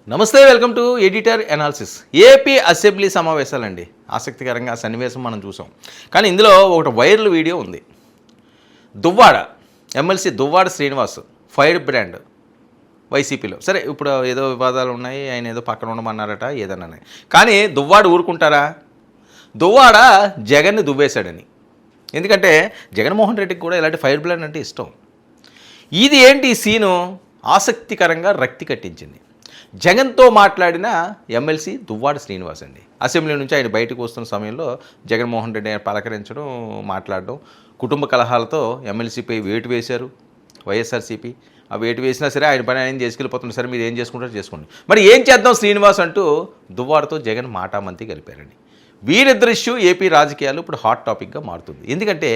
నమస్తే, welcome to editor analysis. AP assembly సమావేశాలండి. ఆసక్తికరంగా సన్నివేశం మనం చూసాం. కానీ ఇందులో ఒకటి వైరల్ వీడియో ఉంది. Duvvada MLC Duvvada Srinivas fire brand వైసీపీలో. సరే, ఇప్పుడు ఏదో వివాదాలు ఉన్నాయి, ఆయన ఏదో పక్కన ఉండమన్నారట ఏదన్నా. కానీ దువ్వాడ ఊరుకుంటారా? దువ్వాడ జగన్ని దువ్వేశాడని. ఎందుకంటే జగన్మోహన్ రెడ్డికి కూడా ఇలాంటి ఫైర్ బ్రాండ్ అంటే ఇష్టం. ఇది ఏంటి ఈ సీను ఆసక్తికరంగా రక్తి కట్టించింది. జగన్తో మాట్లాడిన ఎమ్మెల్సీ దువ్వాడ శ్రీనివాస్ అండి. అసెంబ్లీ నుంచి ఆయన బయటకు వస్తున్న సమయంలో జగన్మోహన్ రెడ్డి పలకరించడం, మాట్లాడడం, కుటుంబ కలహాలతో ఎమ్మెల్సీపై వేటు వేశారు వైఎస్ఆర్సీపీ. ఆ వేటు వేసినా సరే ఆయన పని ఆయన చేసుకెళ్ళిపోతున్నారు. సరే, మీరు ఏం చేసుకుంటారో చేసుకోండి, మరి ఏం చేద్దాం శ్రీనివాస్ అంటూ దువ్వాడతో జగన్ మాటామంతి కలిపారండి. వీరిద్దరి ఇష్యూ ఏపీ రాజకీయాలు ఇప్పుడు హాట్ టాపిక్గా మారుతుంది. ఎందుకంటే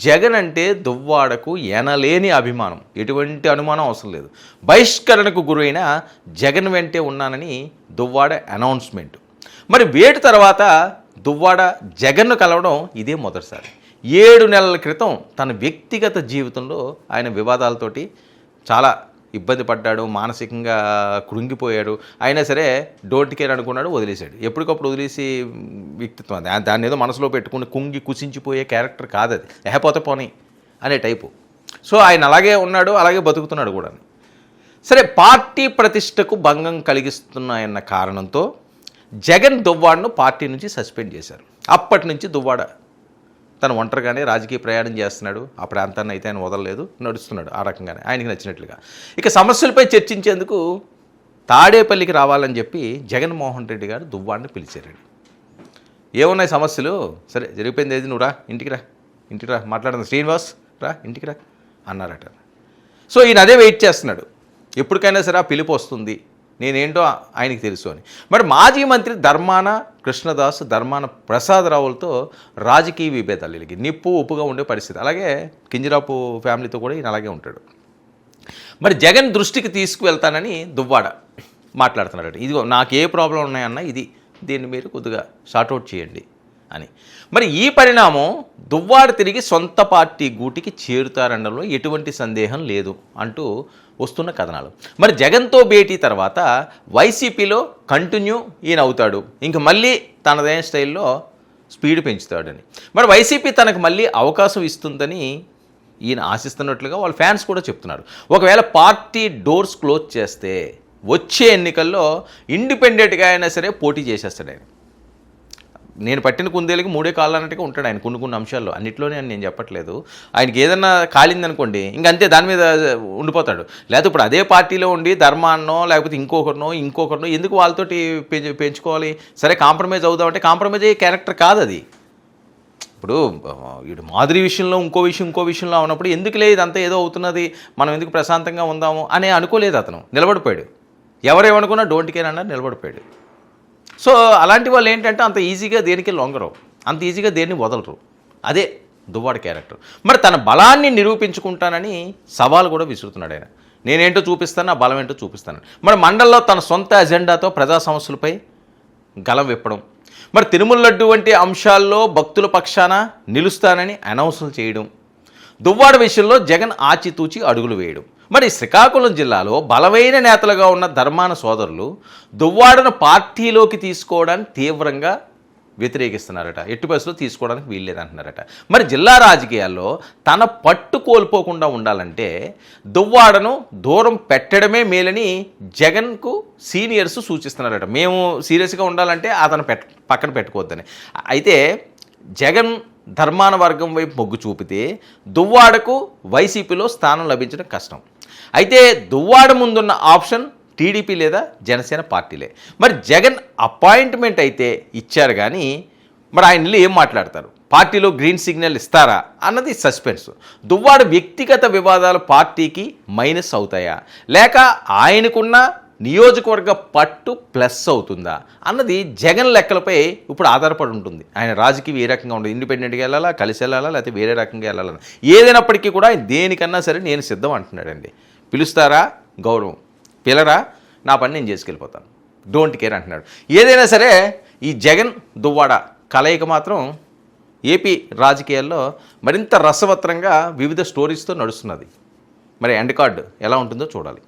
జగన్ అంటే దువ్వాడకు ఎనలేని అభిమానం, ఎటువంటి అనుమానం అవసరం లేదు. బహిష్కరణకు గురైన జగన్ వెంటే ఉన్నానని దువ్వాడ అనౌన్స్మెంట్. మరి వేటు తర్వాత దువ్వాడ జగన్ను కలవడం ఇదే మొదటిసారి. 7 నెలల క్రితం తన వ్యక్తిగత జీవితంలో ఆయన వివాదాలతోటి చాలా ఇబ్బంది పడ్డాడు, మానసికంగా కృంగిపోయాడు. అయినా సరే డోంట్ కేర్ అనుకున్నాడు, వదిలేశాడు. ఎప్పటికప్పుడు వదిలేసి వ్యక్తిత్వం దాన్ని ఏదో మనసులో పెట్టుకుని కుంగి కుసించిపోయే క్యారెక్టర్ కాదు అది. లేకపోతే పోనీ అనే టైపు. సో ఆయన అలాగే ఉన్నాడు, అలాగే బతుకుతున్నాడు కూడా. సరే, పార్టీ ప్రతిష్టకు భంగం కలిగిస్తున్నాయన్న కారణంతో జగన్ దువ్వాడను పార్టీ నుంచి సస్పెండ్ చేశారు. అప్పటి నుంచి దువ్వాడ తను ఒంటరిగానే రాజకీయ ప్రయాణం చేస్తున్నాడు. ఆ ప్రాంతాన్ని అయితే ఆయన వదలలేదు, నడుస్తున్నాడు ఆ రకంగానే ఆయనకి నచ్చినట్లుగా. ఇక సమస్యలపై చర్చించేందుకు తాడేపల్లికి రావాలని చెప్పి జగన్మోహన్ రెడ్డి గారు దువ్వాడిని పిలిచారండి. ఏమున్నాయి సమస్యలు? సరే, జరిగిపోయింది ఏది, నువ్వు రా, ఇంటికి రా మాట్లాడుతుంది, శ్రీనివాస్ రా ఇంటికి రా అన్నారట. సో ఈయన అదే వెయిట్ చేస్తున్నాడు, ఎప్పటికైనా సరే ఆ పిలుపు వస్తుంది, నేనేంటో ఆయనకి తెలుసు అని. మరి మాజీ మంత్రి ధర్మాన కృష్ణదాస్, ధర్మాన ప్రసాదరావులతో రాజకీయ విభేదాలు ఇలాగే నిప్పు ఉప్పుగా ఉండే పరిస్థితి. అలాగే కింజరాపు ఫ్యామిలీతో కూడా ఈయన అలాగే ఉంటాడు. మరి జగన్ దృష్టికి తీసుకువెళ్తానని దువ్వాడ మాట్లాడుతున్నాడు. ఇదిగో నాకు ఏ ప్రాబ్లం ఉన్నాయన్నా దీన్ని మీరు కొద్దిగా షార్ట్అవుట్ చేయండి అని. మరి ఈ పరిణామం దువ్వాడ తిరిగి సొంత పార్టీ గూటికి చేరుతారనడంలో ఎటువంటి సందేహం లేదు అంటూ వస్తున్న కథనాలు. మరి జగన్తో భేటీ తర్వాత వైసీపీలో కంటిన్యూ ఈయన అవుతాడు, ఇంక మళ్ళీ తనదైన స్టైల్లో స్పీడ్ పెంచుతాడని. మరి వైసీపీ తనకు మళ్ళీ అవకాశం ఇస్తుందని ఈయన ఆశిస్తున్నట్లుగా వాళ్ళ ఫ్యాన్స్ కూడా చెప్తున్నారు. ఒకవేళ పార్టీ డోర్స్ క్లోజ్ చేస్తే వచ్చే ఎన్నికల్లో ఇండిపెండెంట్గా అయినా సరే పోటీ చేసేస్తాడు ఆయన. నేను పట్టిన కుందేలకి 3 కాళ్ళు అన్నట్టుగా ఉంటాడు ఆయన కొన్ని అంశాల్లో, అన్నింటిలోనే అని నేను చెప్పట్లేదు. ఆయనకి ఏదన్నా కాలిందనుకోండి ఇంకంతే, దాని మీద ఉండిపోతాడు. లేకపోతే ఇప్పుడు అదే పార్టీలో ఉండి ధర్మాన్నో లేకపోతే ఇంకొకరినో ఎందుకు వాళ్ళతోటి పెంచుకోవాలి? సరే, కాంప్రమైజ్ అవుదామంటే కాంప్రమైజ్ అయ్యే క్యారెక్టర్ కాదు అది. ఇప్పుడు వీడు మాధురి విషయంలో ఇంకో విషయంలో ఉన్నప్పుడు ఎందుకులే ఇదంతా ఏదో అవుతున్నది, మనం ఎందుకు ప్రశాంతంగా ఉందాము అని అనుకోలేదు. అతను నిలబడిపోయాడు. ఎవరేమనుకున్నా డోంట్ కేర్ అన్నారు, నిలబడిపోయాడు. సో అలాంటి వాళ్ళు ఏంటంటే అంత ఈజీగా దేనికి లొంగరు, అంత ఈజీగా దేన్ని వదలరు. అదే దువ్వాడ క్యారెక్టర్. మరి తన బలాన్ని నిరూపించుకుంటానని సవాల్ కూడా విసురుతున్నాడు ఆయన. నేనేంటో చూపిస్తాను, నా బలం ఏంటో చూపిస్తాను. మరి మండల్లో తన సొంత అజెండాతో ప్రజా సమస్యలపై గలం విప్పడం, మరి తిరుమల లడ్డు వంటి అంశాల్లో భక్తుల పక్షాన నిలుస్తానని అనౌన్సులు చేయడం, దువ్వాడ విషయంలో జగన్ ఆచితూచి అడుగులు వేయడం. మరి శ్రీకాకుళం జిల్లాలో బలమైన నేతలుగా ఉన్న ధర్మాన సోదరులు దువ్వాడను పార్టీలోకి తీసుకోవడానికి తీవ్రంగా వ్యతిరేకిస్తున్నారట. ఎట్టి పరిస్థితుల్లో తీసుకోవడానికి వీల్లేదంటున్నారట. మరి జిల్లా రాజకీయాల్లో తన పట్టు కోల్పోకుండా ఉండాలంటే దువ్వాడను దూరం పెట్టడమే మేలని జగన్కు సీనియర్స్ సూచిస్తున్నారట. మేము సీరియస్గా ఉండాలంటే అతను పక్కన పెట్టుకోవద్దని. అయితే జగన్ ధర్మాన వర్గం వైపు మొగ్గు చూపితే దువ్వాడకు వైసీపీలో స్థానం లభించడం కష్టం. అయితే దువ్వాడ ముందున్న ఆప్షన్ టీడీపీ లేదా జనసేన పార్టీలే. మరి జగన్ అపాయింట్మెంట్ అయితే ఇచ్చారు, కానీ మరి ఆయన ఏం మాట్లాడతారు, పార్టీలో గ్రీన్ సిగ్నల్ ఇస్తారా అన్నది సస్పెన్స్. దువ్వాడ వ్యక్తిగత వివాదాలు పార్టీకి మైనస్ అవుతాయా, లేక ఆయనకున్న నియోజకవర్గ పట్టు ప్లస్ అవుతుందా అన్నది జగన్ లెక్కలపై ఇప్పుడు ఆధారపడి ఉంటుంది. ఆయన రాజకీయ ఏ రకంగా ఉంటుంది, ఇండిపెండెంట్గా వెళ్ళాలా, కలిసి వెళ్ళాలా, లేకపోతే వేరే రకంగా వెళ్ళాలని. ఏదైనప్పటికీ కూడా ఆయన దేనికన్నా సరే నేను సిద్ధం అంటున్నాడండి. పిలుస్తారా గౌరవం, పిలరా నా పని నేను చేసుకెళ్ళిపోతాను, డోంట్ కేర్ అంటున్నాడు. ఏదైనా సరే ఈ జగన్ దువ్వాడ కలయిక మాత్రం ఏపీ రాజకీయాల్లో మరింత రసవత్రంగా వివిధ స్టోరీస్తో నడుస్తున్నది. మరి ఎండ్ కార్డు ఎలా ఉంటుందో చూడాలి.